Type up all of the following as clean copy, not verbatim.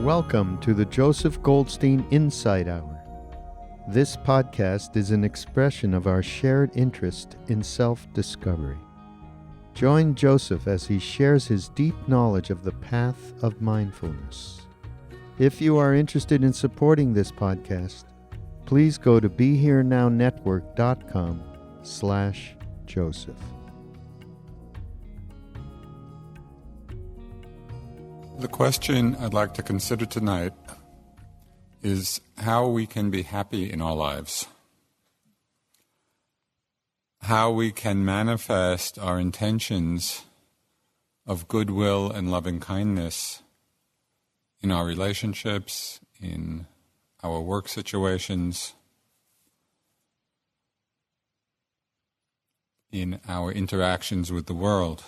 Welcome to the Joseph Goldstein Insight Hour. This podcast is an expression of our shared interest in self-discovery. Join Joseph as he shares his deep knowledge of the path of mindfulness. If you are interested in supporting this podcast, please go to BeHereNowNetwork.com/Joseph. The question I'd like to consider tonight is how we can be happy in our lives. How we can manifest our intentions of goodwill and loving kindness in our relationships, in our work situations, in our interactions with the world.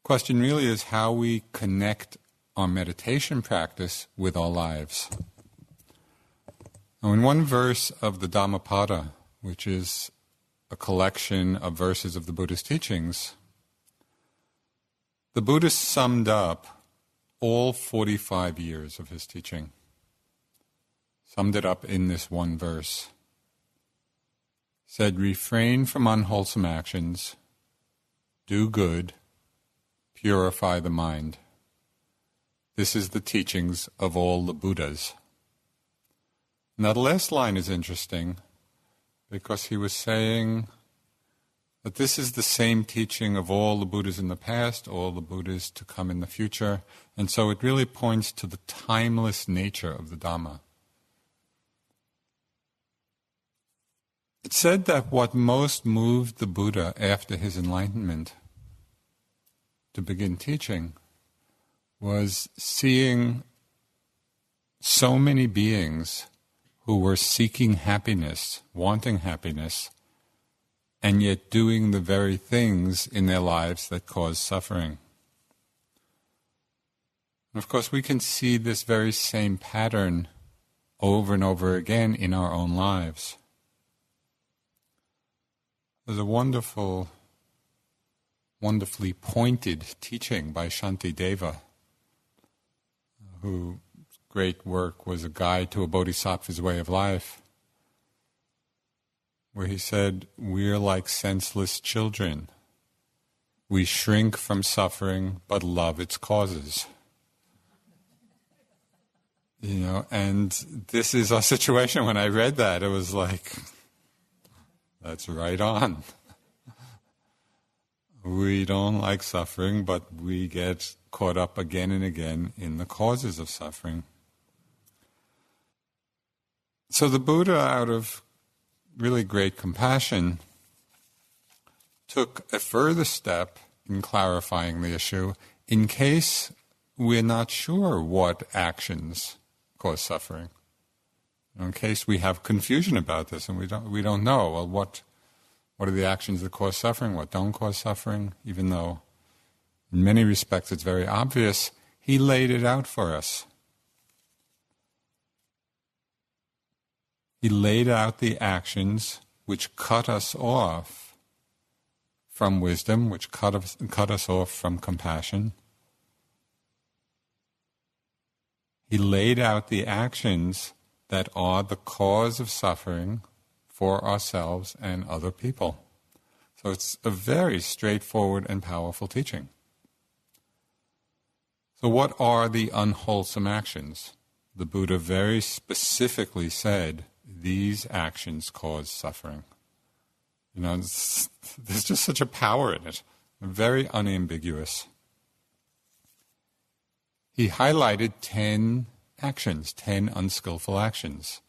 The question really is how we connect our meditation practice with our lives. Now, in one verse of the Dhammapada, which is a collection of verses of the Buddha's teachings, the Buddha summed up all 45 years of his teaching. Summed it up in this one verse. Said, refrain from unwholesome actions, do good, purify the mind. This is the teachings of all the Buddhas. Now the last line is interesting because he was saying that this is the same teaching of all the Buddhas in the past, all the Buddhas to come in the future, and so it really points to the timeless nature of the Dhamma. It's said that what most moved the Buddha after his enlightenment to begin teaching was seeing so many beings who were seeking happiness, wanting happiness, and yet doing the very things in their lives that cause suffering. And of course, we can see this very same pattern over and over again in our own lives. There's a wonderfully pointed teaching by Shantideva, whose great work was a guide to a bodhisattva's way of life, where he said, we're like senseless children. We shrink from suffering, but love its causes. And this is our situation. When I read that, it was like, that's right on. We don't like suffering, but we get caught up again and again in the causes of suffering. So the Buddha, out of really great compassion, took a further step in clarifying the issue in case we're not sure what actions cause suffering. In case we have confusion about this and we don't know, well, what are the actions that cause suffering, what don't cause suffering, even though in many respects it's very obvious, he laid it out for us. He laid out the actions which cut us off from wisdom, which cut us off from compassion. He laid out the actions that are the cause of suffering for ourselves and other people. So it's a very straightforward and powerful teaching. So what are the unwholesome actions? The Buddha very specifically said, these actions cause suffering. There's just such a power in it, very unambiguous. He highlighted 10 actions, 10 unskillful actions.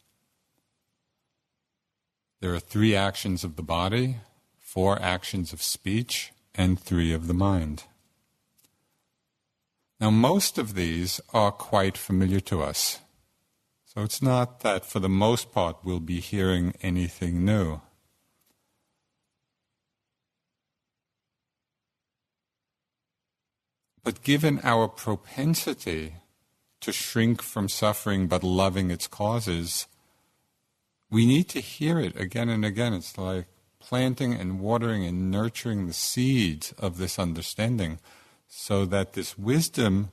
There are 3 actions of the body, 4 actions of speech, and 3 of the mind. Now, most of these are quite familiar to us. So it's not that for the most part we'll be hearing anything new. But given our propensity to shrink from suffering but loving its causes, we need to hear it again and again. It's like planting and watering and nurturing the seeds of this understanding so that this wisdom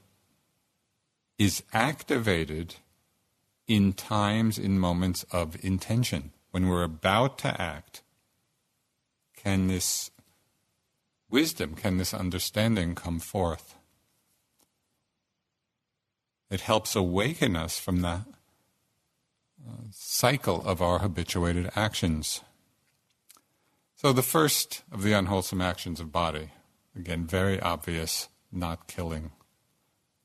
is activated in times, in moments of intention. When we're about to act, can this wisdom, can this understanding come forth? It helps awaken us from the cycle of our habituated actions. So the first of the unwholesome actions of body, again, very obvious, not killing,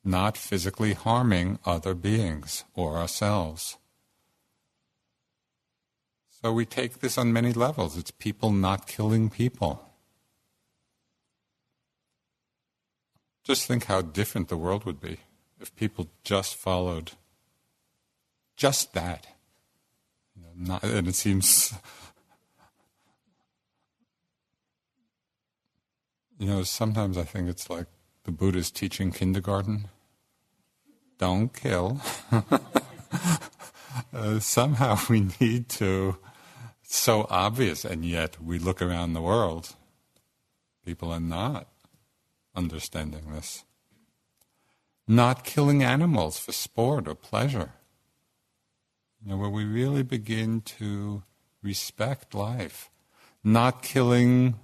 not physically harming other beings or ourselves. So we take this on many levels. It's people not killing people. Just think how different the world would be if people just followed just that. And it seems, sometimes I think it's like the Buddha's teaching kindergarten. Don't kill. Somehow we need to, it's so obvious, and yet we look around the world, people are not understanding this. Not killing animals for sport or pleasure. Where we really begin to respect life. Not killing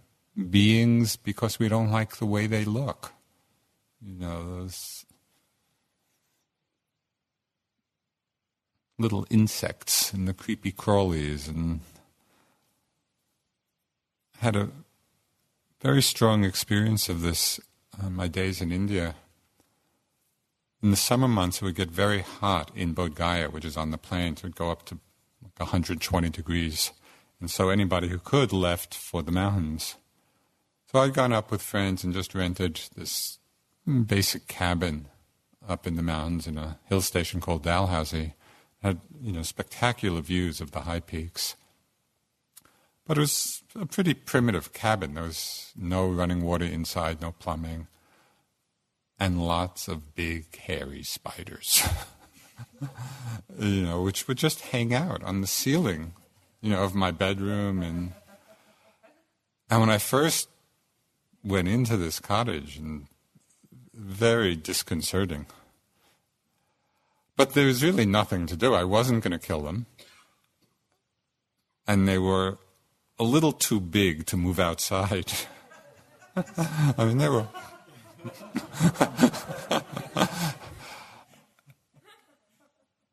beings because we don't like the way they look. Those little insects and the creepy crawlies. And had a very strong experience of this on my days in India. In the summer months, it would get very hot in Bodh Gaya, which is on the plains. It would go up to 120 degrees. And so anybody who could left for the mountains. So I'd gone up with friends and just rented this basic cabin up in the mountains in a hill station called Dalhousie. Had, spectacular views of the high peaks. But it was a pretty primitive cabin. There was no running water inside, no plumbing. And lots of big, hairy spiders, which would just hang out on the ceiling, of my bedroom. And when I first went into this cottage, and very disconcerting. But there was really nothing to do. I wasn't going to kill them. And they were a little too big to move outside. I mean, they were...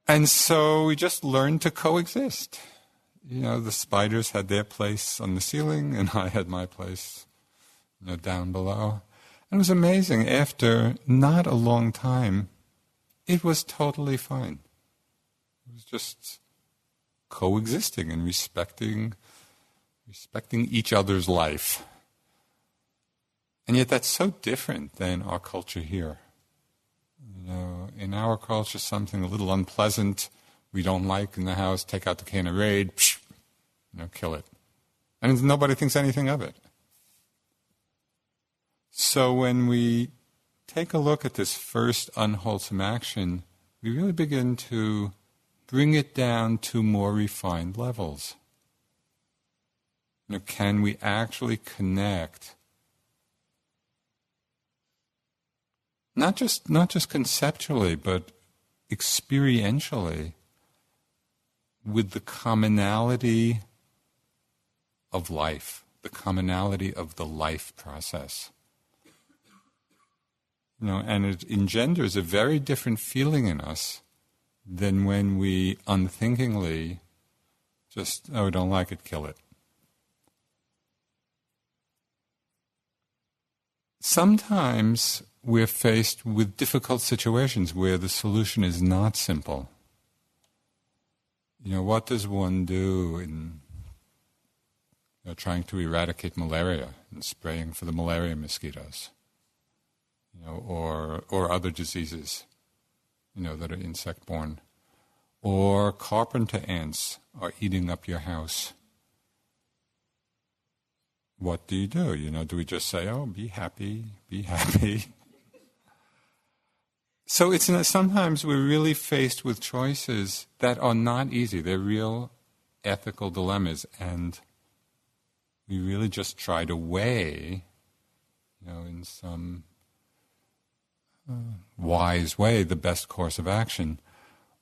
And so we just learned to coexist. The spiders had their place on the ceiling, and I had my place, down below. And it was amazing. After not a long time, it was totally fine. It was just coexisting and respecting each other's life. And yet that's so different than our culture here. In our culture, something a little unpleasant we don't like in the house, take out the can of Raid, kill it. And nobody thinks anything of it. So when we take a look at this first unwholesome action, we really begin to bring it down to more refined levels. Can we actually connect? Not just conceptually, but experientially, with the commonality of life, the commonality of the life process. And it engenders a very different feeling in us than when we unthinkingly just, don't like it, kill it. Sometimes we're faced with difficult situations where the solution is not simple. What does one do in trying to eradicate malaria and spraying for the malaria mosquitoes? Or other diseases, that are insect-borne. Or carpenter ants are eating up your house. What do? Do we just say, be happy, be happy? So sometimes we're really faced with choices that are not easy. They're real ethical dilemmas, and we really just try to weigh, in some wise way, the best course of action.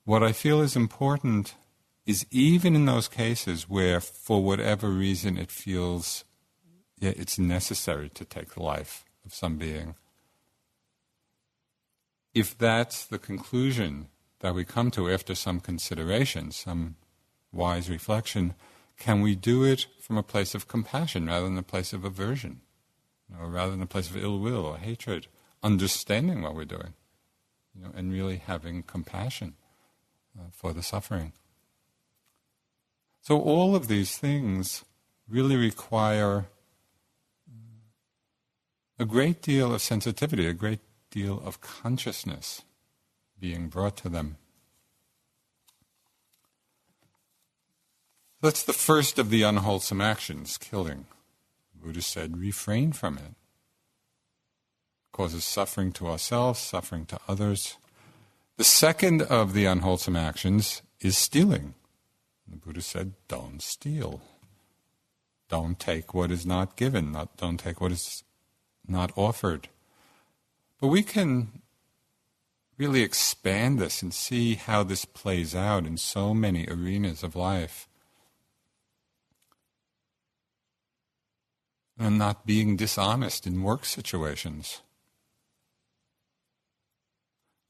What I feel is important is even in those cases where, for whatever reason, it feels it's necessary to take the life of some being, if that's the conclusion that we come to after some consideration, some wise reflection, can we do it from a place of compassion rather than a place of aversion, or rather than a place of ill will or hatred, understanding what we're doing, and really having compassion for the suffering. So all of these things really require a great deal of sensitivity, a great deal of consciousness being brought to them. That's the first of the unwholesome actions, killing. The Buddha said, refrain from it. It causes suffering to ourselves, suffering to others. The second of the unwholesome actions is stealing. The Buddha said, don't steal. Don't take what is not given. Don't take what is not offered. But we can really expand this and see how this plays out in so many arenas of life. And not being dishonest in work situations.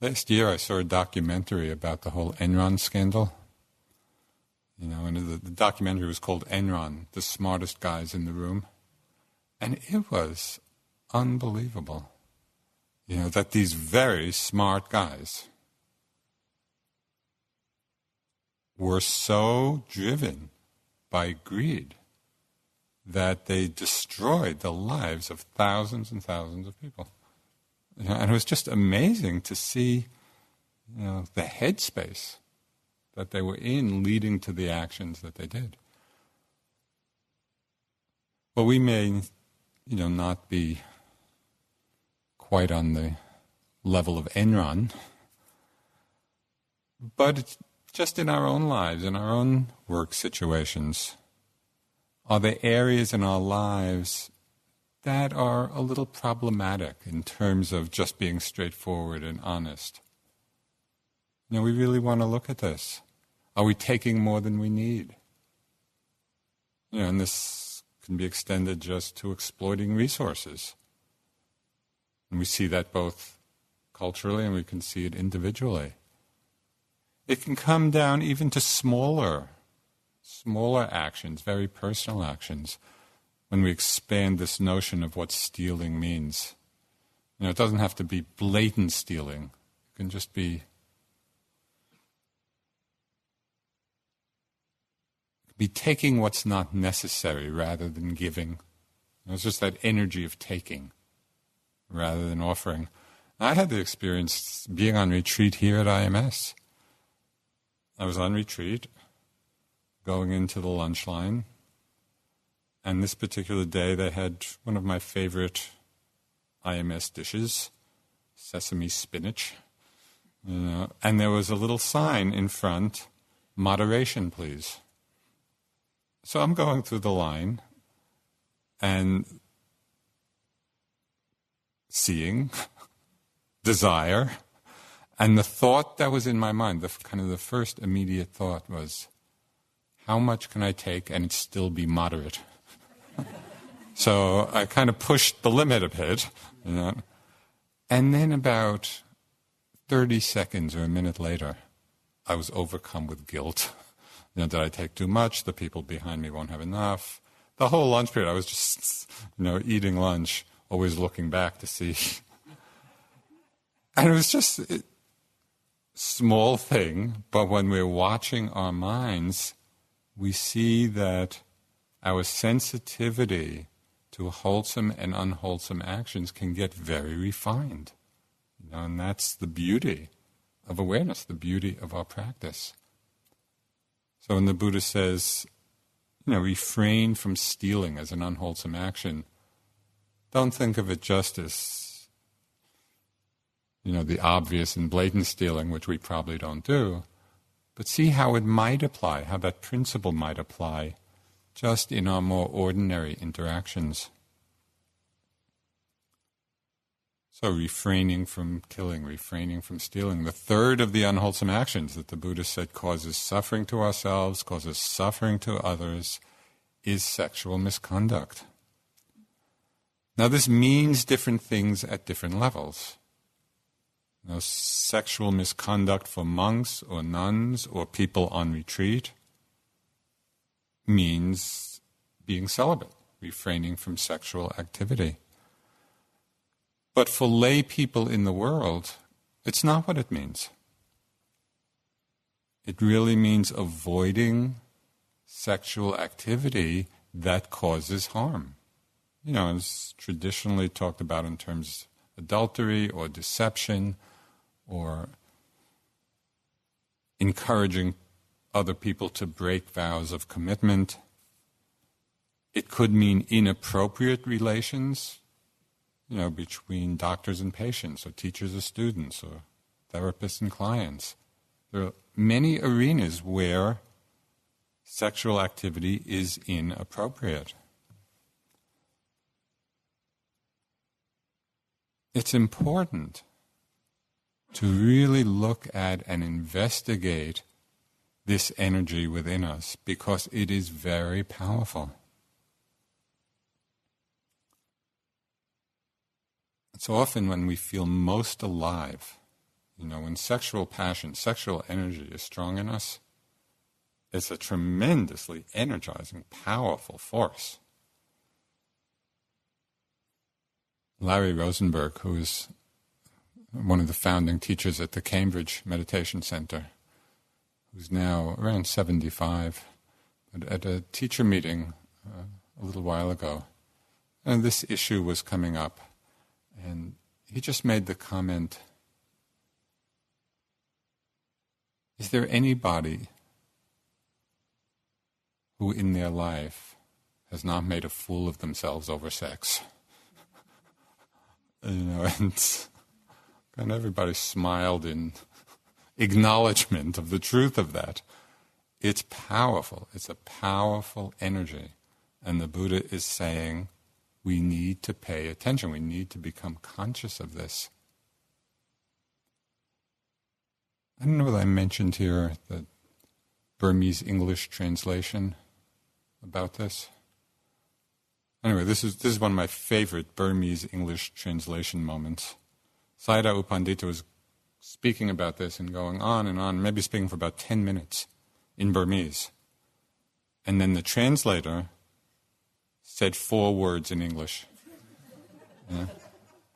Last year I saw a documentary about the whole Enron scandal. And the documentary was called Enron, the smartest guys in the room. And it was unbelievable, that these very smart guys were so driven by greed that they destroyed the lives of thousands and thousands of people. And it was just amazing to see, the headspace that they were in leading to the actions that they did. Well, we may, not be quite on the level of Enron, but it's just in our own lives, in our own work situations. Are there areas in our lives that are a little problematic in terms of just being straightforward and honest? We really want to look at this. Are we taking more than we need? And this can be extended just to exploiting resources. And we see that both culturally and we can see it individually. It can come down even to smaller actions, very personal actions, when we expand this notion of what stealing means. It doesn't have to be blatant stealing. It can just be taking what's not necessary rather than giving. It's just that energy of taking rather than offering. I had the experience being on retreat here at IMS. I was on retreat, going into the lunch line, and this particular day they had one of my favorite IMS dishes, sesame spinach. And there was a little sign in front, moderation please. So I'm going through the line and seeing, desire, and the thought that was in my mind, the first immediate thought was, how much can I take and it still be moderate? So I kind of pushed the limit a bit, and then about 30 seconds or a minute later, I was overcome with guilt. Did I take too much? The people behind me won't have enough. The whole lunch period, I was just, eating lunch, always looking back to see. And it was just a small thing, but when we're watching our minds, we see that our sensitivity to wholesome and unwholesome actions can get very refined. And that's the beauty of awareness, the beauty of our practice. So when the Buddha says, refrain from stealing as an unwholesome action, don't think of it just as, the obvious and blatant stealing, which we probably don't do, but see how it might apply, how that principle might apply just in our more ordinary interactions. So refraining from killing, refraining from stealing. The third of the unwholesome actions that the Buddha said causes suffering to ourselves, causes suffering to others, is sexual misconduct. Now this means different things at different levels. Sexual misconduct for monks or nuns or people on retreat means being celibate, refraining from sexual activity. But for lay people in the world, it's not what it means. It really means avoiding sexual activity that causes harm. It's traditionally talked about in terms of adultery or deception or encouraging other people to break vows of commitment. It could mean inappropriate relations, between doctors and patients, or teachers and students, or therapists and clients. There are many arenas where sexual activity is inappropriate. It's important to really look at and investigate this energy within us because it is very powerful. It's often when we feel most alive, when sexual passion, sexual energy is strong in us, it's a tremendously energizing, powerful force. Larry Rosenberg, who is one of the founding teachers at the Cambridge Meditation Center, who's now around 75, but at a teacher meeting a little while ago, and this issue was coming up, and he just made the comment, is there anybody who in their life has not made a fool of themselves over sex? And everybody smiled in acknowledgement of the truth of that. It's powerful. It's a powerful energy. And the Buddha is saying, we need to pay attention. We need to become conscious of this. I don't know whether I mentioned here the Burmese English translation about this. Anyway, this is one of my favorite Burmese English translation moments. Sayadaw U Pandita was speaking about this and going on and on, maybe speaking for about 10 minutes in Burmese. And then the translator said 4 words in English. Yeah.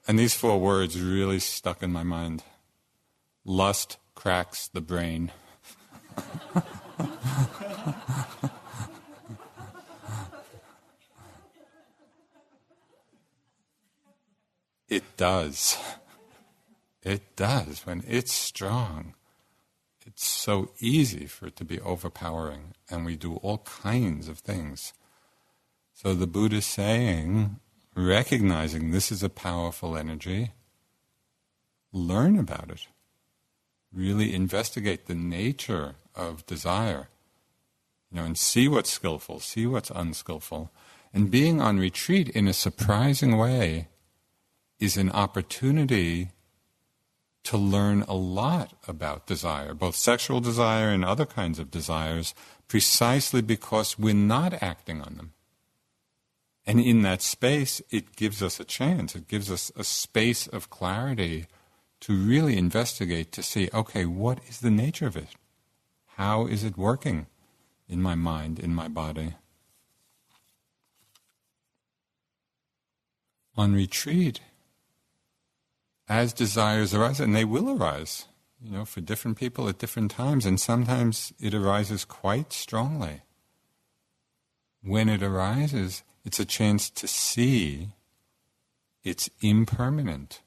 And these 4 words really stuck in my mind. Lust cracks the brain. It does. It does. When it's strong, it's so easy for it to be overpowering, and we do all kinds of things. So the Buddha is saying, recognizing this is a powerful energy, learn about it. Really investigate the nature of desire, and see what's skillful, see what's unskillful. And being on retreat in a surprising way is an opportunity to learn a lot about desire, both sexual desire and other kinds of desires, precisely because we're not acting on them. And in that space, it gives us a chance, it gives us a space of clarity to really investigate, to see, okay, what is the nature of it? How is it working in my mind, in my body? On retreat, as desires arise, and they will arise, for different people at different times, and sometimes it arises quite strongly. When it arises, it's a chance to see it's impermanent,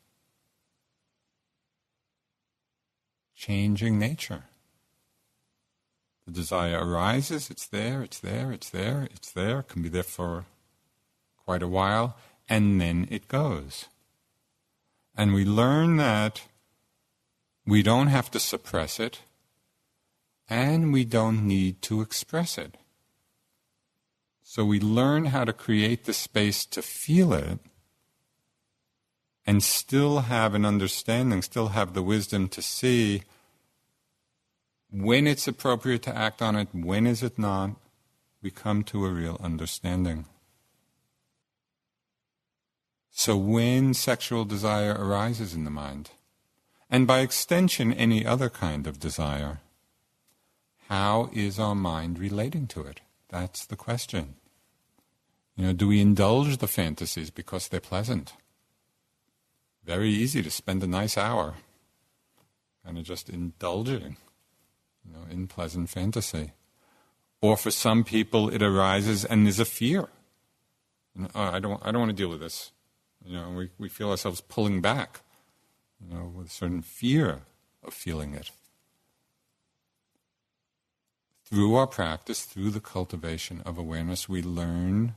changing nature. The desire arises, it's there, it can be there for quite a while, and then it goes. And we learn that we don't have to suppress it, and we don't need to express it. So we learn how to create the space to feel it and still have an understanding, still have the wisdom to see when it's appropriate to act on it, when is it not, we come to a real understanding. So when sexual desire arises in the mind, and by extension any other kind of desire, how is our mind relating to it? That's the question. Do we indulge the fantasies because they're pleasant? Very easy to spend a nice hour kind of just indulging, in pleasant fantasy. Or for some people it arises and there's a fear. I don't want to deal with this. We feel ourselves pulling back, with a certain fear of feeling it. Through our practice, through the cultivation of awareness, we learn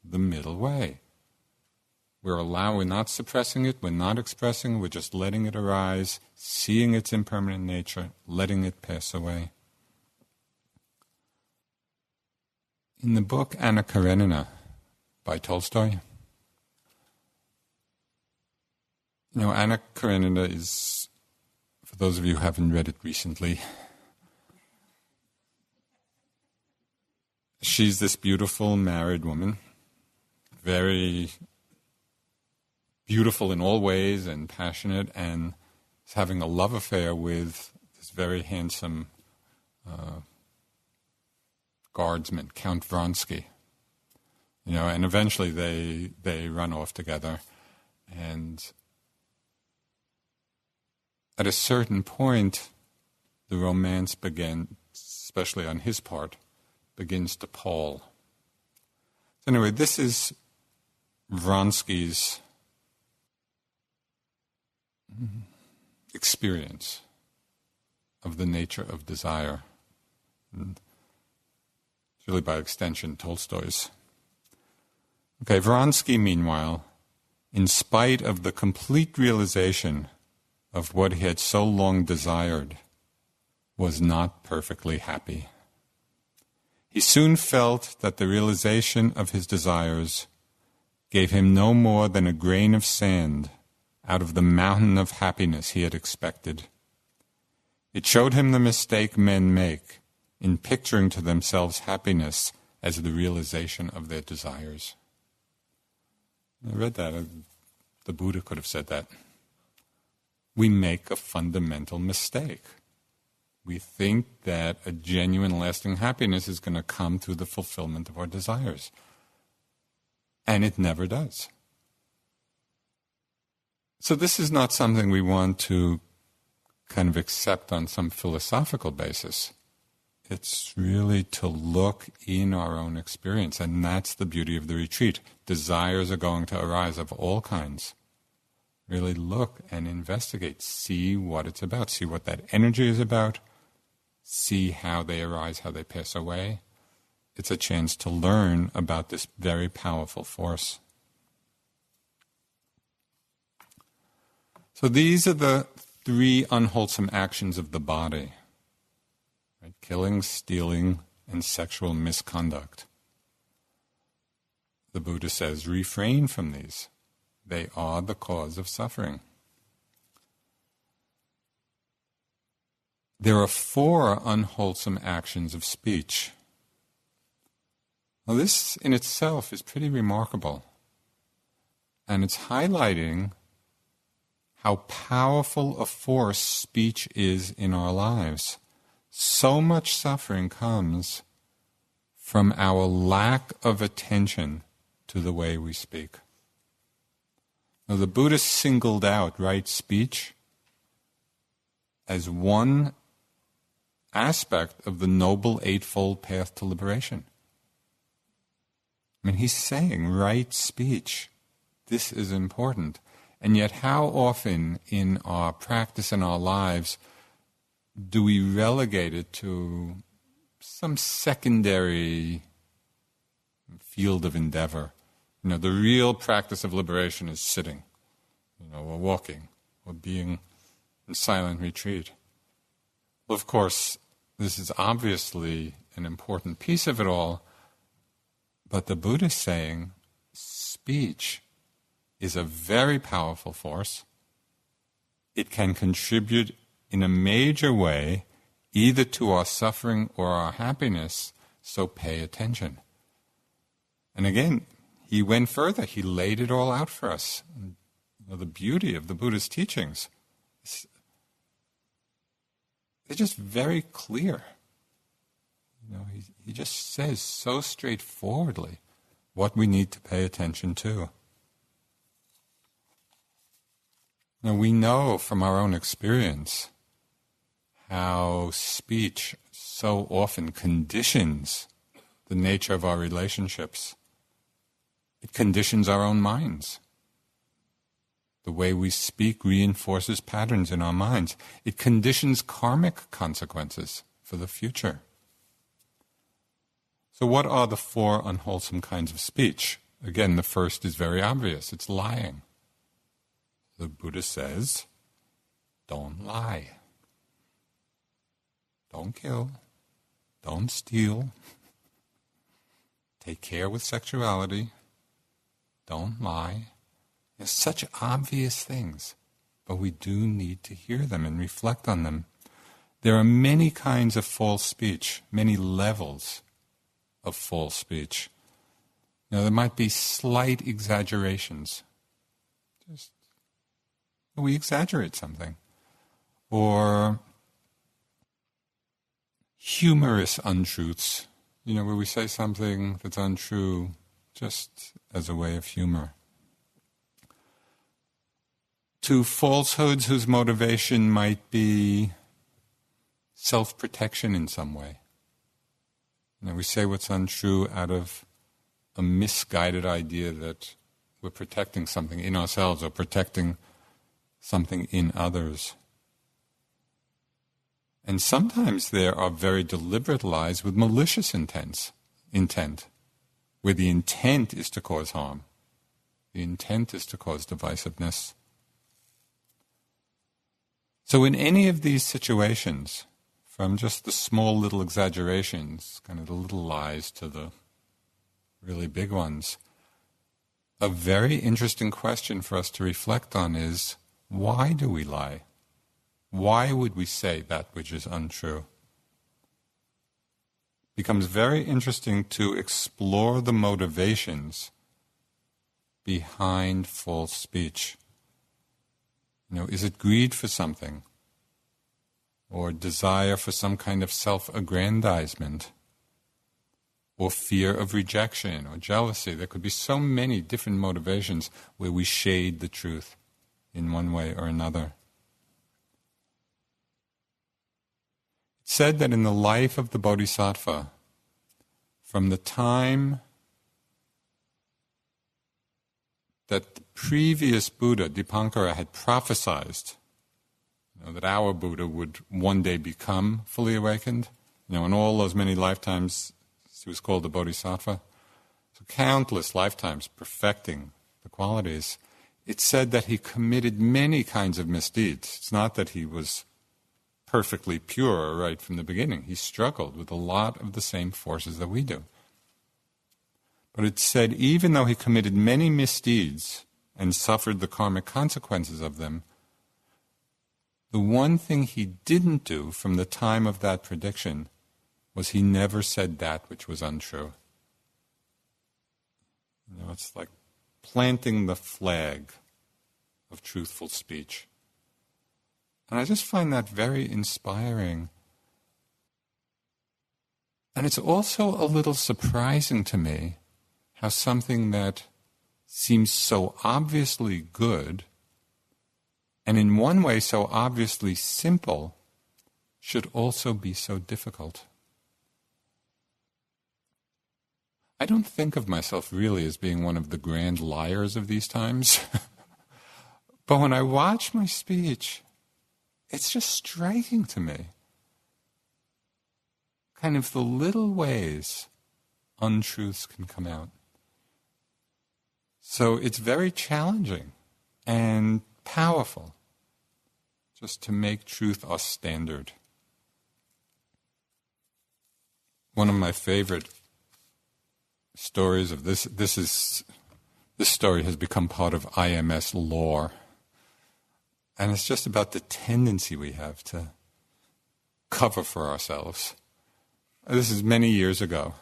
the middle way. We're not suppressing it, we're not expressing, we're just letting it arise, seeing its impermanent nature, letting it pass away. In the book Anna Karenina by Tolstoy, Anna Karenina is, for those of you who haven't read it recently, she's this beautiful married woman, very beautiful in all ways and passionate, and is having a love affair with this very handsome guardsman, Count Vronsky. And eventually they run off together, and at a certain point the romance begins, especially on his part, begins to pall. So anyway, this is Vronsky's experience of the nature of desire. And it's really by extension Tolstoy's. Okay, Vronsky, meanwhile, in spite of the complete realization of what he had so long desired, was not perfectly happy. He soon felt that the realization of his desires gave him no more than a grain of sand out of the mountain of happiness he had expected. It showed him the mistake men make in picturing to themselves happiness as the realization of their desires. I read that. The Buddha could have said that. We make a fundamental mistake. We think that a genuine, lasting happiness is going to come through the fulfillment of our desires. And it never does. So this is not something we want to kind of accept on some philosophical basis. It's really to look in our own experience, and that's the beauty of the retreat. Desires are going to arise of all kinds. Really look and investigate, see what it's about, see what that energy is about, see how they arise, how they pass away. It's a chance to learn about this very powerful force. So these are the 3 unwholesome actions of the body. Right? Killing, stealing, and sexual misconduct. The Buddha says, refrain from these. They are the cause of suffering. There are 4 unwholesome actions of speech. Now this in itself is pretty remarkable. And it's highlighting how powerful a force speech is in our lives. So much suffering comes from our lack of attention to the way we speak. Now, the Buddha singled out right speech as one aspect of the noble Eightfold Path to liberation. I mean, he's saying right speech. This is important. And yet how often in our practice in our lives do we relegate it to some secondary field of endeavor? The real practice of liberation is sitting, or walking, or being in silent retreat. Well, of course, this is obviously an important piece of it all, but the Buddha is saying speech is a very powerful force. It can contribute in a major way either to our suffering or our happiness, so pay attention. And again, he went further. He laid it all out for us. And, the beauty of the Buddha's teachings, they're just very clear. He just says so straightforwardly what we need to pay attention to. Now, we know from our own experience how speech so often conditions the nature of our relationships. It conditions our own minds. The way we speak reinforces patterns in our minds. It conditions karmic consequences for the future. So what are the 4 unwholesome kinds of speech? Again, the first is very obvious. It's lying. The Buddha says, don't lie. Don't kill. Don't steal. Take care with sexuality. Don't lie. There's such obvious things, but we do need to hear them and reflect on them. There are many kinds of false speech, many levels of false speech. Now, there might be slight exaggerations. We exaggerate something. Or humorous untruths, where we say something that's untrue just as a way of humor. To falsehoods whose motivation might be self-protection in some way. We say what's untrue out of a misguided idea that we're protecting something in ourselves or protecting something in others. And sometimes there are very deliberate lies with malicious intent, where the intent is to cause harm. The intent is to cause divisiveness. So in any of these situations, from just the small little exaggerations, kind of the little lies, to the really big ones, a very interesting question for us to reflect on is, why do we lie? Why would we say that which is untrue? It becomes very interesting to explore the motivations behind false speech. Is it greed for something? Or desire for some kind of self-aggrandizement? Or fear of rejection or jealousy? There could be so many different motivations where we shade the truth in one way or another. It's said that in the life of the Bodhisattva, from the time that the previous Buddha, Dipankara, had prophesied that our Buddha would one day become fully awakened, in all those many lifetimes he was called the Bodhisattva, so countless lifetimes perfecting the qualities. It's said that he committed many kinds of misdeeds. It's not that he was perfectly pure right from the beginning. He struggled with a lot of the same forces that we do. But it's said even though he committed many misdeeds and suffered the karmic consequences of them, the one thing he didn't do from the time of that prediction was he never said that which was untrue. It's like planting the flag of truthful speech. And I just find that very inspiring. And it's also a little surprising to me how something that seems so obviously good, and in one way so obviously simple, should also be so difficult. I don't think of myself really as being one of the grand liars of these times. But when I watch my speech, it's just striking to me. Kind of the little ways untruths can come out. So it's very challenging and powerful just to make truth our standard. One of my favorite stories of this This story has become part of IMS lore. And it's just about the tendency we have to cover for ourselves. This is many years ago,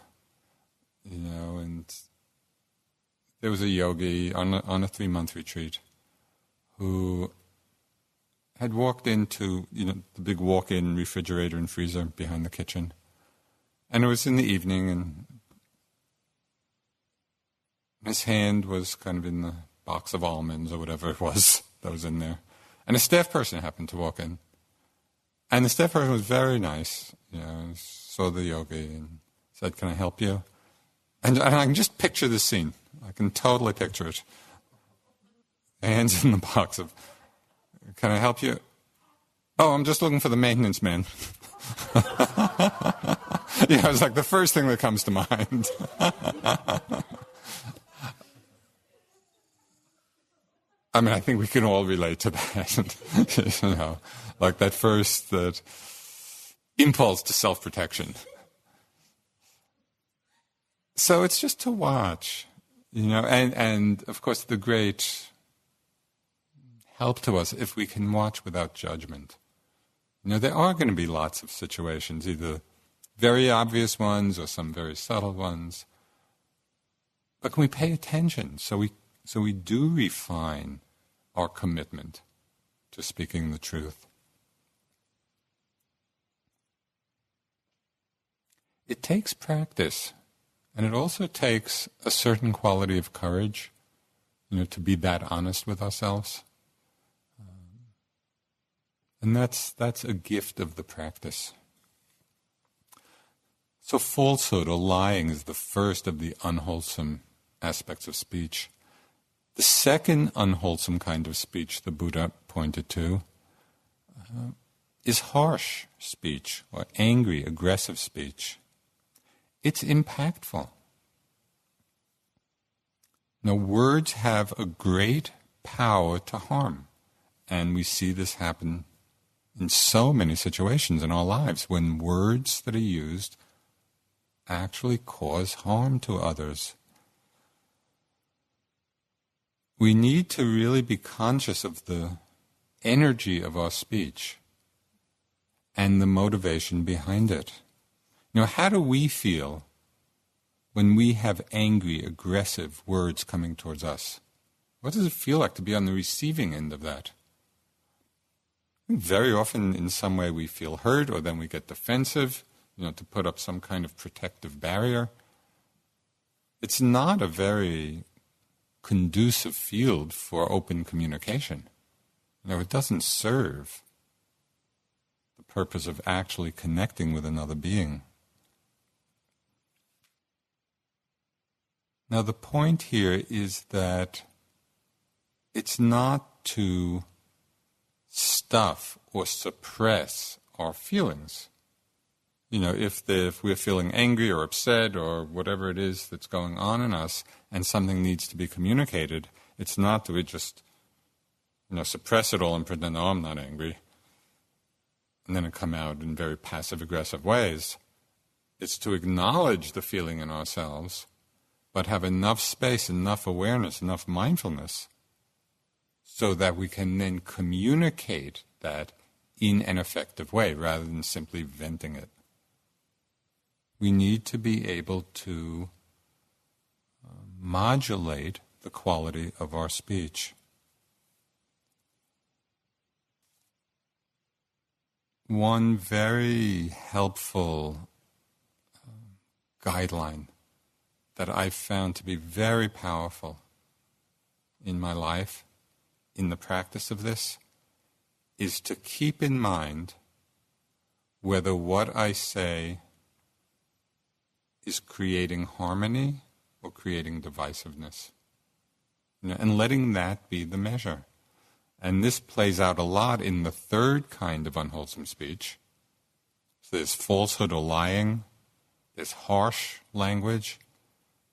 and there was a yogi on a 3-month retreat who had walked into, the big walk-in refrigerator and freezer behind the kitchen. And it was in the evening, and his hand was kind of in the box of almonds or whatever it was that was in there. And a staff person happened to walk in. And the staff person was very nice, saw the yogi and said, "Can I help you?" And I can just picture the scene. I can totally picture it. Hands in the box of, "Can I help you?" "Oh, I'm just looking for the maintenance man." It's like the first thing that comes to mind. I mean, I think we can all relate to that. Like that impulse to self-protection. So it's just to watch, and of course the great help to us if we can watch without judgment. There are going to be lots of situations, either very obvious ones or some very subtle ones. But can we pay attention so we do refine our commitment to speaking the truth? It takes practice, and it also takes a certain quality of courage, to be that honest with ourselves. And that's a gift of the practice. So falsehood or lying is the first of the unwholesome aspects of speech. The second unwholesome kind of speech the Buddha pointed to is harsh speech or angry, aggressive speech. It's impactful. Now, words have a great power to harm, and we see this happen in so many situations in our lives when words that are used actually cause harm to others. We need to really be conscious of the energy of our speech and the motivation behind it. How do we feel when we have angry, aggressive words coming towards us? What does it feel like to be on the receiving end of that? Very often, in some way, we feel hurt, or then we get defensive, to put up some kind of protective barrier. It's not a very conducive field for open communication. It doesn't serve the purpose of actually connecting with another being. Now, the point here is that it's not to stuff or suppress our feelings. If we're feeling angry or upset or whatever it is that's going on in us and something needs to be communicated, it's not that we just, suppress it all and pretend, "Oh, I'm not angry," and then it come out in very passive-aggressive ways. It's to acknowledge the feeling in ourselves, but have enough space, enough awareness, enough mindfulness, so that we can then communicate that in an effective way rather than simply venting it. We need to be able to modulate the quality of our speech. One very helpful guideline that I've found to be very powerful in my life, in the practice of this, is to keep in mind whether what I say is creating harmony or creating divisiveness. And letting that be the measure. And this plays out a lot in the third kind of unwholesome speech. So there's falsehood or lying, there's harsh language.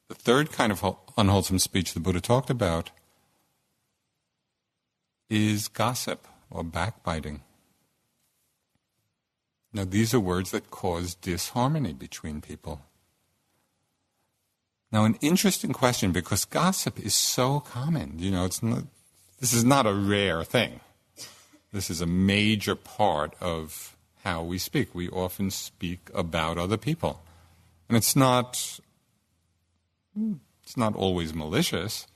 The third kind of unwholesome speech the Buddha talked about is gossip or backbiting. Now, these are words that cause disharmony between people. Now, an interesting question, because gossip is so common. This is not a rare thing. This is a major part of how we speak. We often speak about other people. And it's not always malicious,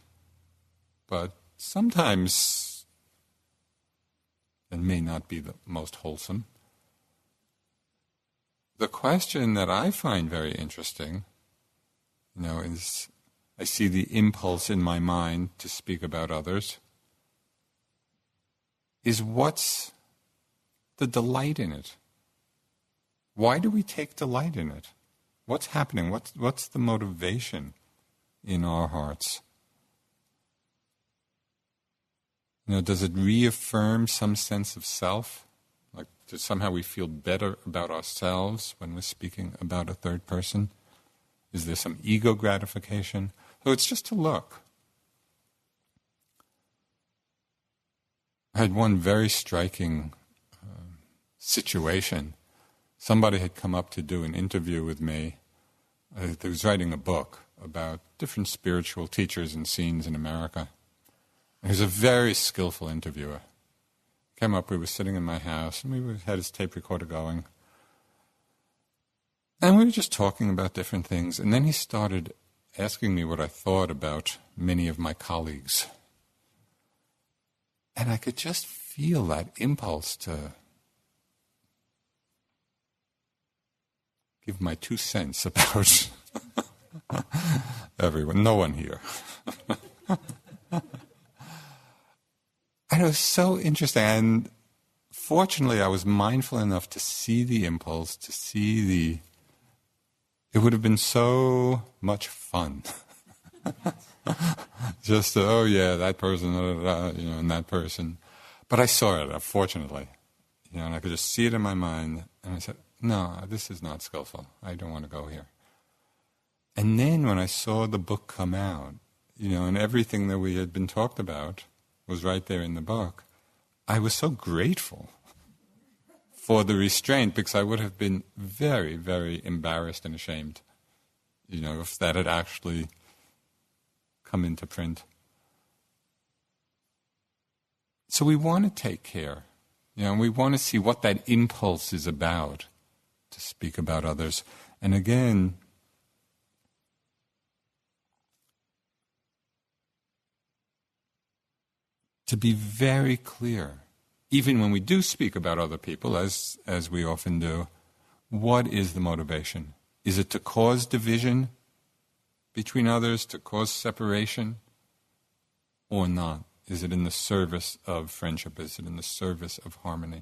but sometimes it may not be the most wholesome. The question that I find very interesting, is I see the impulse in my mind to speak about others, is what's the delight in it? Why do we take delight in it? What's happening? What's the motivation in our hearts? Does it reaffirm some sense of self? Like, somehow we feel better about ourselves when we're speaking about a third person? Is there some ego gratification? So it's just to look. I had one very striking situation. Somebody had come up to do an interview with me. They was writing a book about different spiritual teachers and scenes in America. He was a very skillful interviewer. Came up, we were sitting in my house, and we had his tape recorder going. And we were just talking about different things. And then he started asking me what I thought about many of my colleagues. And I could just feel that impulse to give my 2 cents about everyone, no one here. And it was so interesting. And fortunately, I was mindful enough to see the impulse, to see it would have been so much fun. Just, that person, and that person. But I saw it, fortunately. And I could just see it in my mind. And I said, no, this is not skillful. I don't want to go here. And then when I saw the book come out, and everything that we had been talked about was right there in the book, I was so grateful for the restraint, because I would have been very, very embarrassed and ashamed, if that had actually come into print. So we want to take care, and we want to see what that impulse is about to speak about others. And again, to be very clear, even when we do speak about other people, as we often do, what is the motivation? Is it to cause division between others, to cause separation, or not? Is it in the service of friendship? Is it in the service of harmony?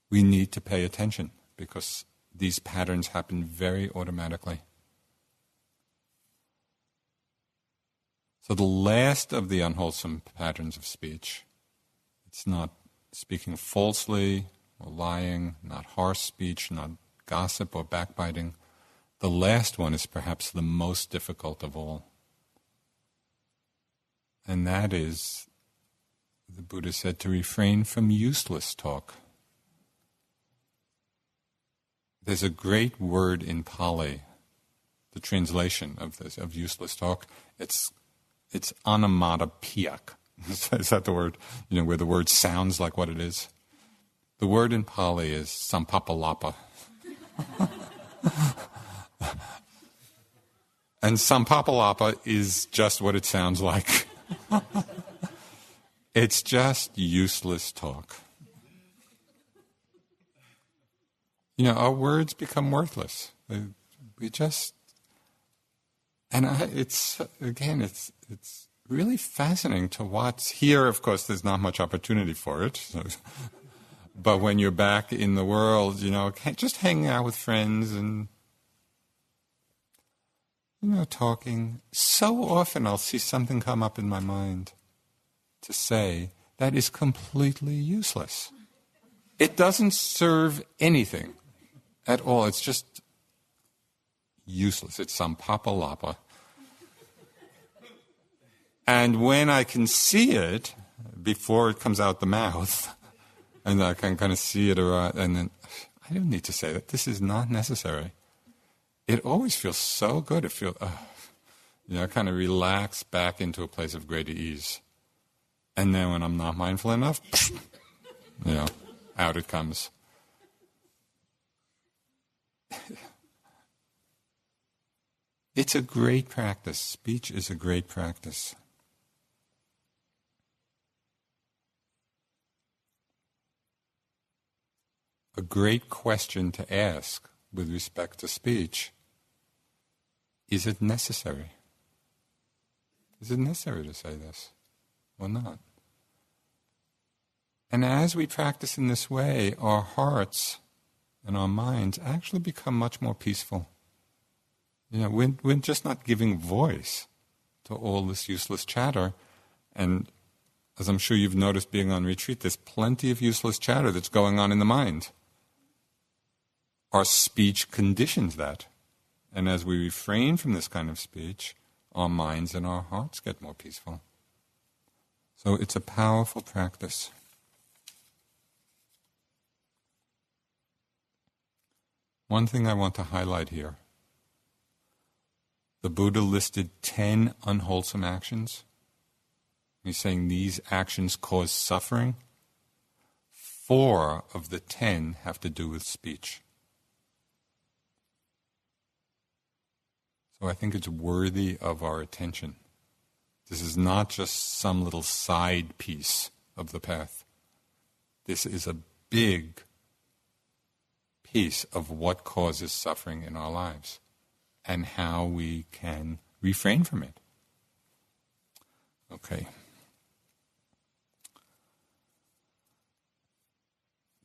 We need to pay attention, because these patterns happen very automatically. So the last of the unwholesome patterns of speech, it's not speaking falsely or lying, not harsh speech, not gossip or backbiting. The last one is perhaps the most difficult of all. And that is, the Buddha said, to refrain from useless talk. There's a great word in Pali, the translation of this, of useless talk. It's onomatopoeic. Is that the word? Where the word sounds like what it is. The word in Pali is sampapalapa. And sampapalapa is just what it sounds like. It's just useless talk. Our words become worthless. We just... And it's really fascinating to watch. Here, of course, there's not much opportunity for it. So, but when you're back in the world, just hanging out with friends and, talking. So often I'll see something come up in my mind to say that is completely useless. It doesn't serve anything at all. It's just useless. It's some papalapa. And when I can see it before it comes out the mouth, and I can kind of see it around, and then I don't need to say that. This is not necessary. It always feels so good. It feels, Kind of relax back into a place of greater ease. And then when I'm not mindful enough, out it comes. It's a great practice. Speech is a great practice. A great question to ask with respect to speech: is it necessary? Is it necessary to say this or not? And as we practice in this way, our hearts and our minds actually become much more peaceful. We're just not giving voice to all this useless chatter. And as I'm sure you've noticed being on retreat, there's plenty of useless chatter that's going on in the mind. Our speech conditions that. And as we refrain from this kind of speech, our minds and our hearts get more peaceful. So it's a powerful practice. One thing I want to highlight here. The Buddha listed 10 unwholesome actions. He's saying these actions cause suffering. 4 of the 10 have to do with speech. So I think it's worthy of our attention. This is not just some little side piece of the path. This is a big piece of what causes suffering in our lives and how we can refrain from it. Okay.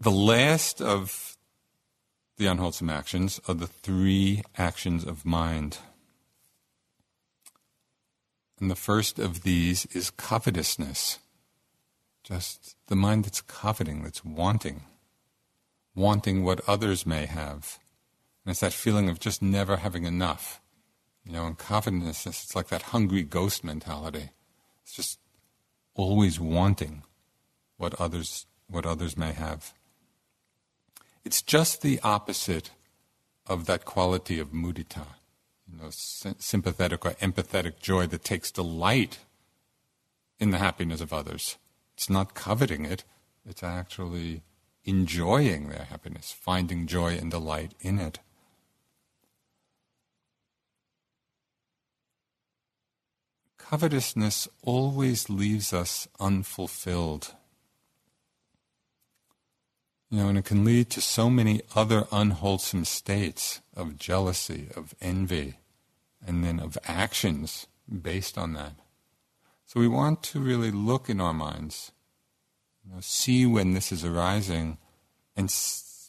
The last of the unwholesome actions are the 3 actions of mind. And the first of these is covetousness. Just the mind that's coveting, that's wanting what others may have. And it's that feeling of just never having enough. And covetousness, it's like that hungry ghost mentality. It's just always wanting what others may have. It's just the opposite of that quality of mudita, sympathetic or empathetic joy that takes delight in the happiness of others. It's not coveting it, it's actually enjoying their happiness, finding joy and delight in it. Covetousness always leaves us unfulfilled. And it can lead to so many other unwholesome states of jealousy, of envy, and then of actions based on that. So we want to really look in our minds, see when this is arising, and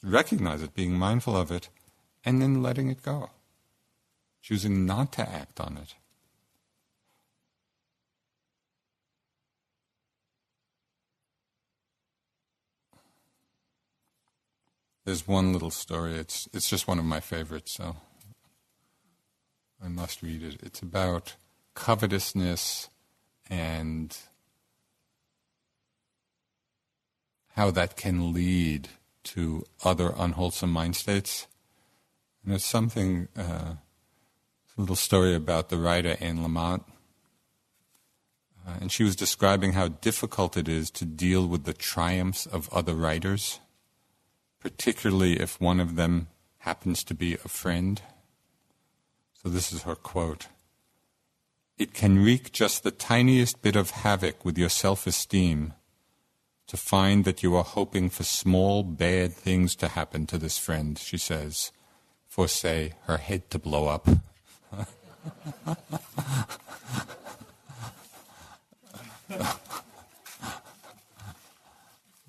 recognize it, being mindful of it, and then letting it go, choosing not to act on it. There's one little story, it's just one of my favorites, so I must read it. It's about covetousness and how that can lead to other unwholesome mind states. And it's something, a little story about the writer Anne Lamott. And she was describing how difficult it is to deal with the triumphs of other writers, particularly if one of them happens to be a friend. So this is her quote. "It can wreak just the tiniest bit of havoc with your self-esteem to find that you are hoping for small bad things to happen to this friend," she says, "for, say, her head to blow up."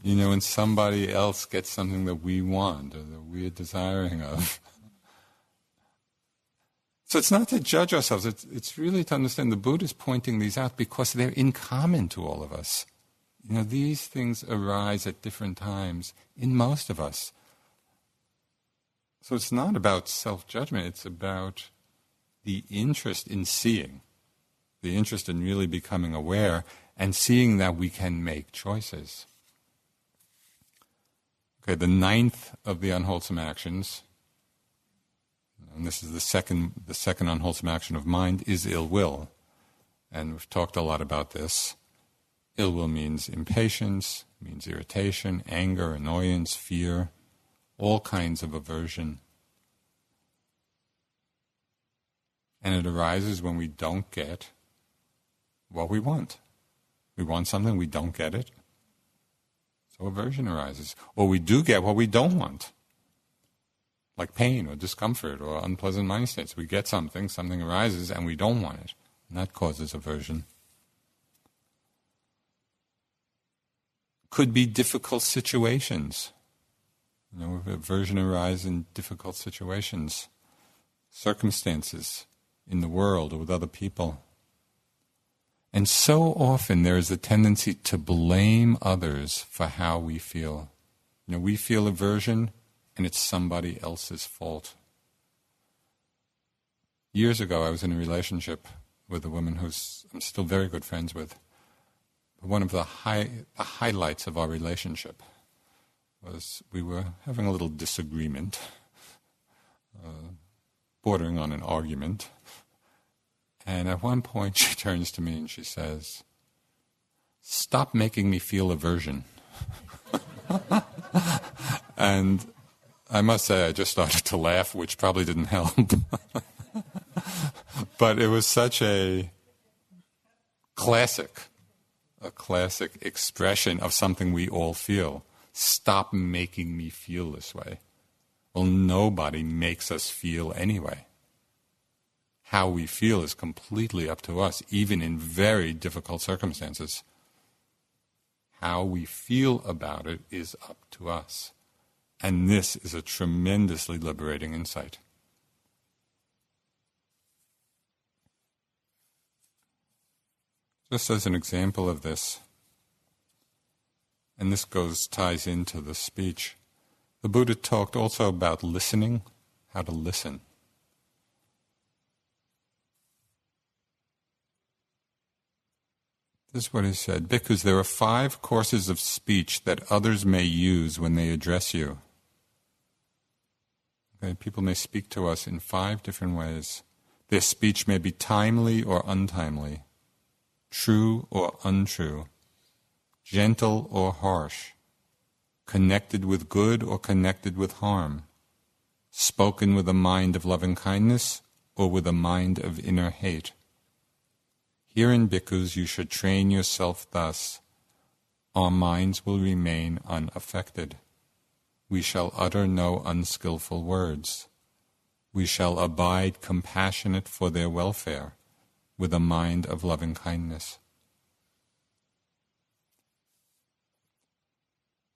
When somebody else gets something that we want or that we're desiring of. So it's not to judge ourselves, it's really to understand the Buddha is pointing these out because they're in common to all of us. These things arise at different times in most of us. So it's not about self-judgment, it's about the interest in seeing, the interest in really becoming aware and seeing that we can make choices. Okay, the 9th of the unwholesome actions, and this is the second unwholesome action of mind, is ill will. And we've talked a lot about this. Ill will means impatience, means irritation, anger, annoyance, fear, all kinds of aversion. And it arises when we don't get what we want. We want something, we don't get it. So aversion arises. Or we do get what we don't want, like pain or discomfort or unpleasant mind states. We get something arises, and we don't want it. And that causes aversion. Could be difficult situations. Aversion arises in difficult situations, circumstances in the world or with other people. And so often there is a tendency to blame others for how we feel. We feel aversion, and it's somebody else's fault. Years ago, I was in a relationship with a woman I'm still very good friends with. One of the highlights of our relationship was we were having a little disagreement, bordering on an argument. And at one point she turns to me and she says, "Stop making me feel aversion." And I must say I just started to laugh, which probably didn't help. But it was such a classic expression of something we all feel. Stop making me feel this way. Well, nobody makes us feel anyway. How we feel is completely up to us, even in very difficult circumstances. How we feel about it is up to us. And this is a tremendously liberating insight. Just as an example of this, and this ties into the speech, the Buddha talked also about listening, how to listen. This is what he said: "Bhikkhus, there are 5 courses of speech that others may use when they address you." Okay, people may speak to us in 5 different ways. Their speech may be timely or untimely, true or untrue, gentle or harsh, connected with good or connected with harm, spoken with a mind of loving kindness or with a mind of inner hate. Herein, bhikkhus, you should train yourself thus. Our minds will remain unaffected. We shall utter no unskillful words. We shall abide compassionate for their welfare, with a mind of loving kindness.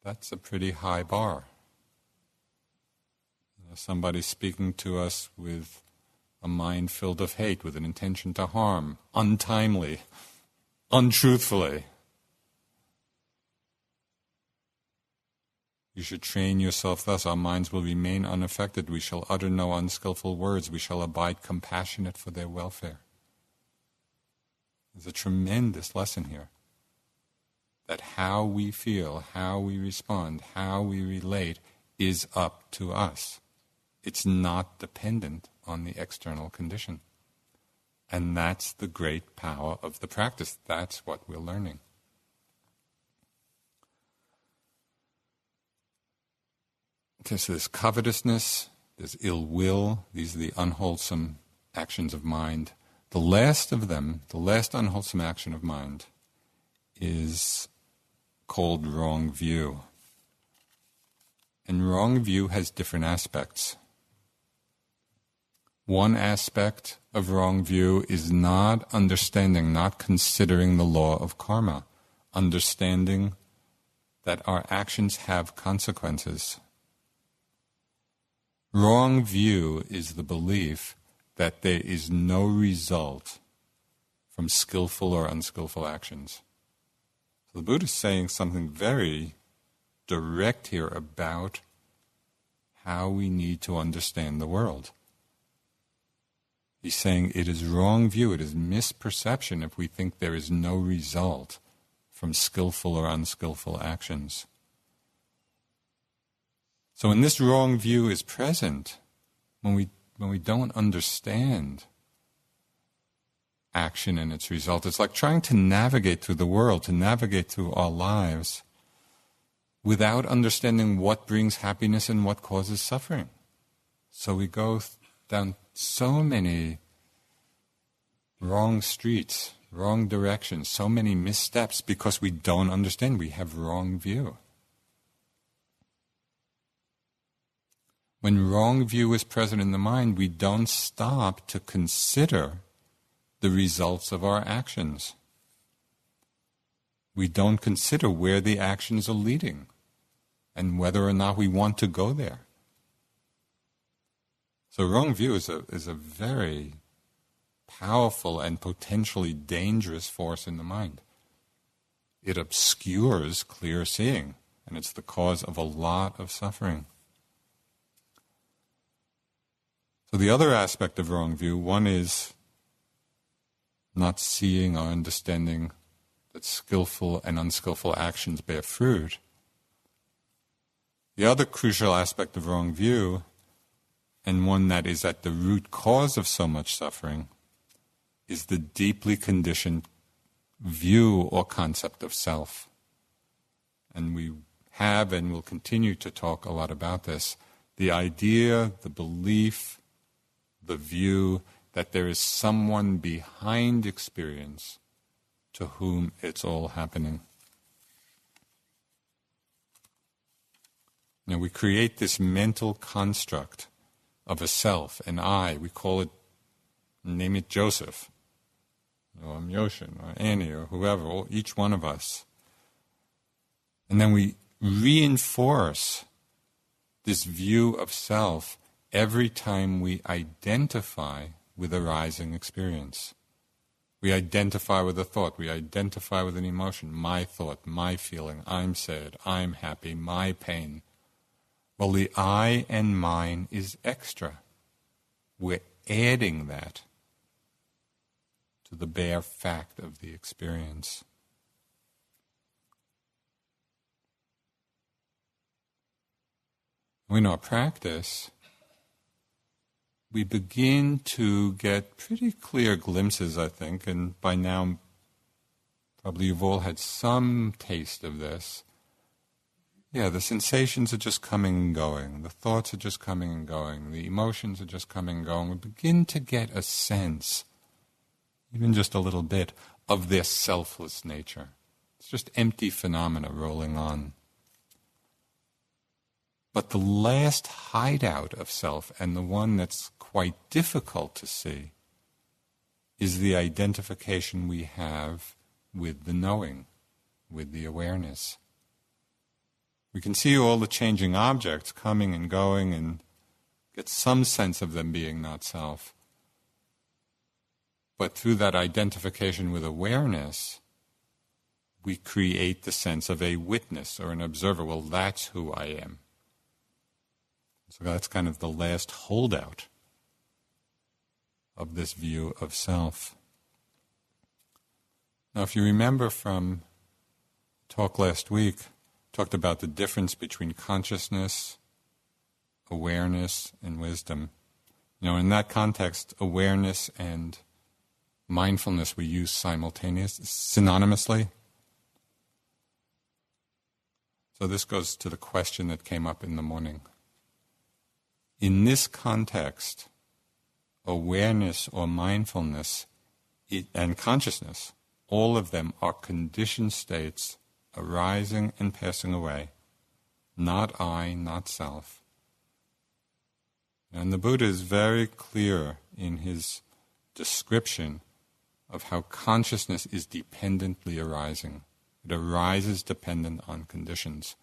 That's a pretty high bar. Somebody speaking to us with a mind filled of hate, with an intention to harm, untimely, untruthfully. You should train yourself thus. Our minds will remain unaffected. We shall utter no unskillful words. We shall abide compassionate for their welfare. There's a tremendous lesson here. That how we feel, how we respond, how we relate is up to us. It's not dependent on the external condition. And that's the great power of the practice. That's what we're learning. Okay, so there's covetousness, there's ill will. These are the unwholesome actions of mind. The last of them, the last unwholesome action of mind, is called wrong view. And wrong view has different aspects. One aspect of wrong view is not understanding, not considering the law of karma, understanding that our actions have consequences. Wrong view is the belief that there is no result from skillful or unskillful actions. So the Buddha is saying something very direct here about how we need to understand the world. He's saying it is wrong view, it is misperception if we think there is no result from skillful or unskillful actions. So when this wrong view is present, when we when we don't understand action and its result. It's like trying to navigate through the world, to navigate through our lives without understanding what brings happiness and what causes suffering. So we go down so many wrong streets, wrong directions, so many missteps because we don't understand. We have wrong view. When wrong view is present in the mind, we don't stop to consider the results of our actions. We don't consider where the actions are leading and whether or not we want to go there. So wrong view is a very powerful and potentially dangerous force in the mind. It obscures clear seeing, and it's the cause of a lot of suffering. So the other aspect of wrong view, one is not seeing or understanding that skillful and unskillful actions bear fruit. The other crucial aspect of wrong view, and one that is at the root cause of so much suffering, is the deeply conditioned view or concept of self. And we have and will continue to talk a lot about this. The idea, the belief, the view that there is someone behind experience to whom it's all happening. Now we create this mental construct of a self, an I. We call it, name it Joseph, or Yoshin, or Annie, or whoever, or each one of us. And then we reinforce this view of self every time we identify with arising experience. We identify with a thought, we identify with an emotion, my thought, my feeling, I'm sad, I'm happy, my pain. Well, the I and mine is extra. We're adding that to the bare fact of the experience. In our practice, we begin to get pretty clear glimpses, I think, and by now probably you've all had some taste of this. Yeah, the sensations are just coming and going. The thoughts are just coming and going. The emotions are just coming and going. We begin to get a sense, even just a little bit, of their selfless nature. It's just empty phenomena rolling on. But the last hideout of self, and the one that's quite difficult to see, is the identification we have with the knowing, with the awareness. We can see all the changing objects coming and going and get some sense of them being not self. But through that identification with awareness, we create the sense of a witness or an observer. Well, that's who I am. So that's kind of the last holdout of this view of self. Now, if you remember from talk last week, talked about the difference between consciousness, awareness, and wisdom. You know, in that context, awareness and mindfulness we use synonymously. So this goes to the question that came up in the morning. In this context, awareness or mindfulness and consciousness, all of them are conditioned states arising and passing away, not I, not self. And the Buddha is very clear in his description of how consciousness is dependently arising. It arises dependent on conditions.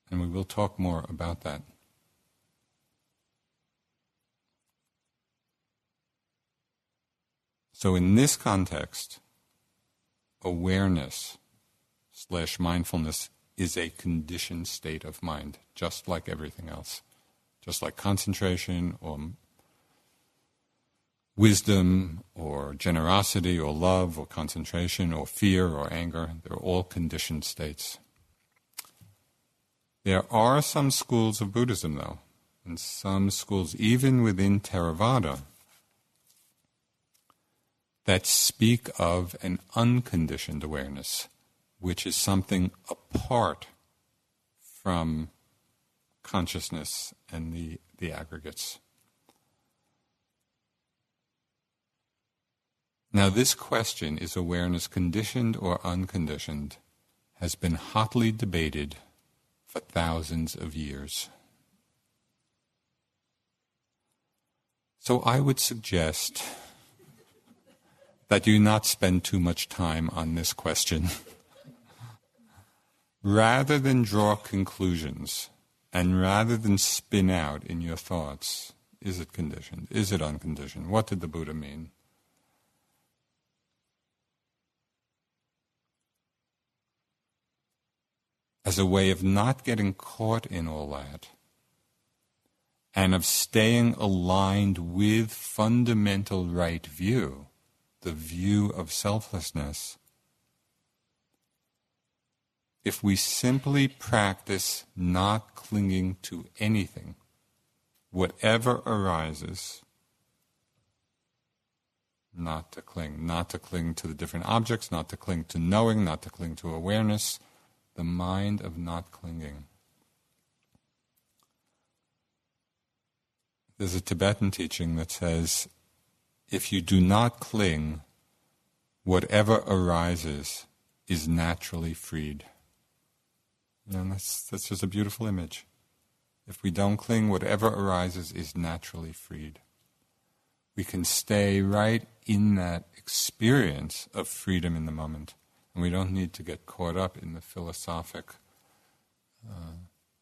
And we will talk more about that. So in this context, awareness/mindfulness is a conditioned state of mind, just like everything else. Just like concentration or wisdom or generosity or love or concentration or fear or anger, they're all conditioned states. There are some schools of Buddhism, though, in some schools, even within Theravada, that speak of an unconditioned awareness, which is something apart from consciousness and the aggregates. Now, this question, is awareness conditioned or unconditioned, has been hotly debated for thousands of years. So I would suggest that you not spend too much time on this question. Rather than draw conclusions, and rather than spin out in your thoughts, is it conditioned? Is it unconditioned? What did the Buddha mean? As a way of not getting caught in all that, and of staying aligned with fundamental right view, the view of selflessness, if we simply practice not clinging to anything, whatever arises, not to cling to the different objects, not to cling to knowing, not to cling to awareness, the mind of not clinging. There's a Tibetan teaching that says, if you do not cling, whatever arises is naturally freed. And that's just a beautiful image. If we don't cling, whatever arises is naturally freed. We can stay right in that experience of freedom in the moment. And we don't need to get caught up in the philosophic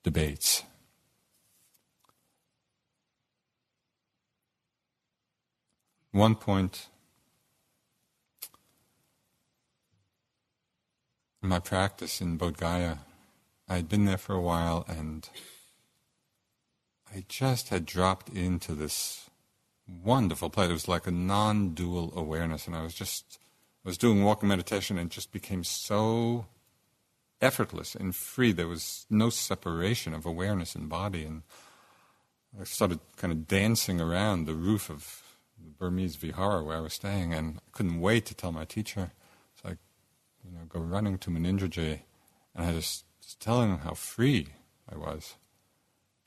debates. One point in my practice in Bodh Gaya, I had been there for a while and I just had dropped into this wonderful place. It was like a non-dual awareness, and I was doing walking meditation and it just became so effortless and free. There was no separation of awareness and body, and I started kind of dancing around the roof of the Burmese vihara where I was staying, and I couldn't wait to tell my teacher. So I go running to Munindraji, and I just telling him how free I was.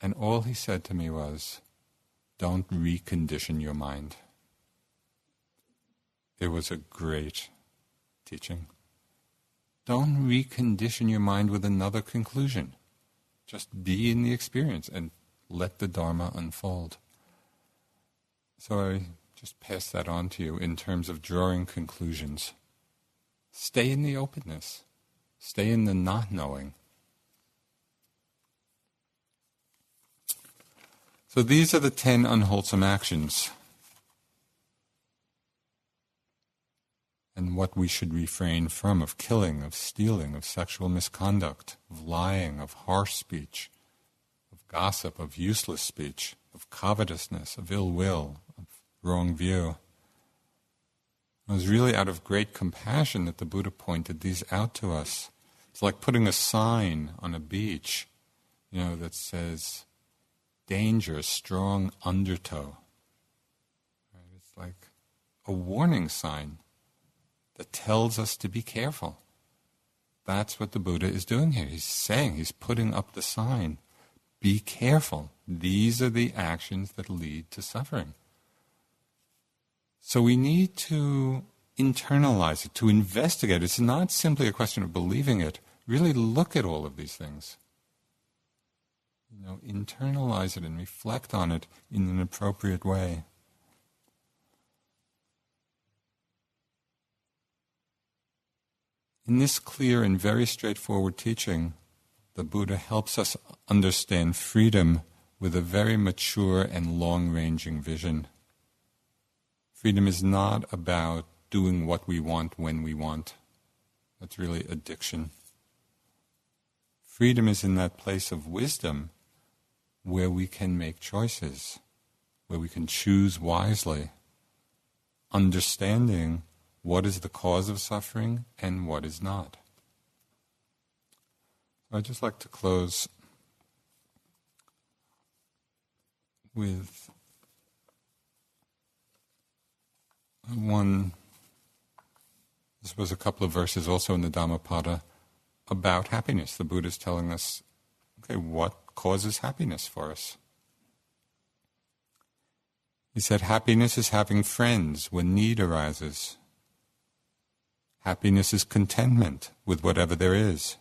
And all he said to me was, don't recondition your mind. It was a great teaching. Don't recondition your mind with another conclusion. Just be in the experience and let the Dharma unfold. So I just pass that on to you in terms of drawing conclusions. Stay in the openness. Stay in the not knowing. So these are the 10 unwholesome actions. And what we should refrain from: of killing, of stealing, of sexual misconduct, of lying, of harsh speech, of gossip, of useless speech, of covetousness, of ill will, of wrong view. It was really out of great compassion that the Buddha pointed these out to us. It's like putting a sign on a beach, that says, danger, strong undertow. Right? It's like a warning sign that tells us to be careful. That's what the Buddha is doing here. He's saying, he's putting up the sign. Be careful. These are the actions that lead to suffering. So we need to internalize it, to investigate. It's not simply a question of believing it. Really look at all of these things. Internalize it and reflect on it in an appropriate way. In this clear and very straightforward teaching, the Buddha helps us understand freedom with a very mature and long-ranging vision. Freedom is not about doing what we want when we want. That's really addiction. Freedom is in that place of wisdom where we can make choices, where we can choose wisely, understanding what is the cause of suffering and what is not. I'd just like to close with this was a couple of verses also in the Dhammapada about happiness. The Buddha is telling us, okay, what causes happiness for us? He said, happiness is having friends when need arises. Happiness is contentment with whatever there is.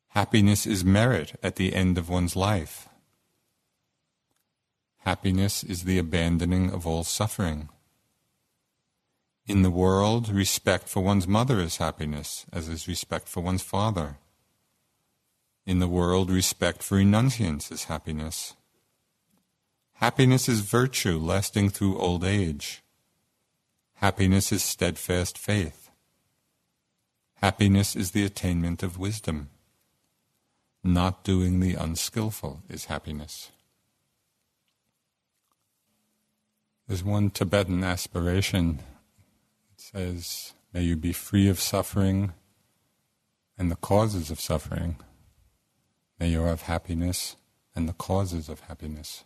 Happiness is merit at the end of one's life. Happiness is the abandoning of all suffering. In the world, respect for one's mother is happiness, as is respect for one's father. In the world, respect for renunciants is happiness. Happiness is virtue lasting through old age. Happiness is steadfast faith. Happiness is the attainment of wisdom. Not doing the unskillful is happiness. There's one Tibetan aspiration. It says, may you be free of suffering and the causes of suffering. May you have happiness and the causes of happiness.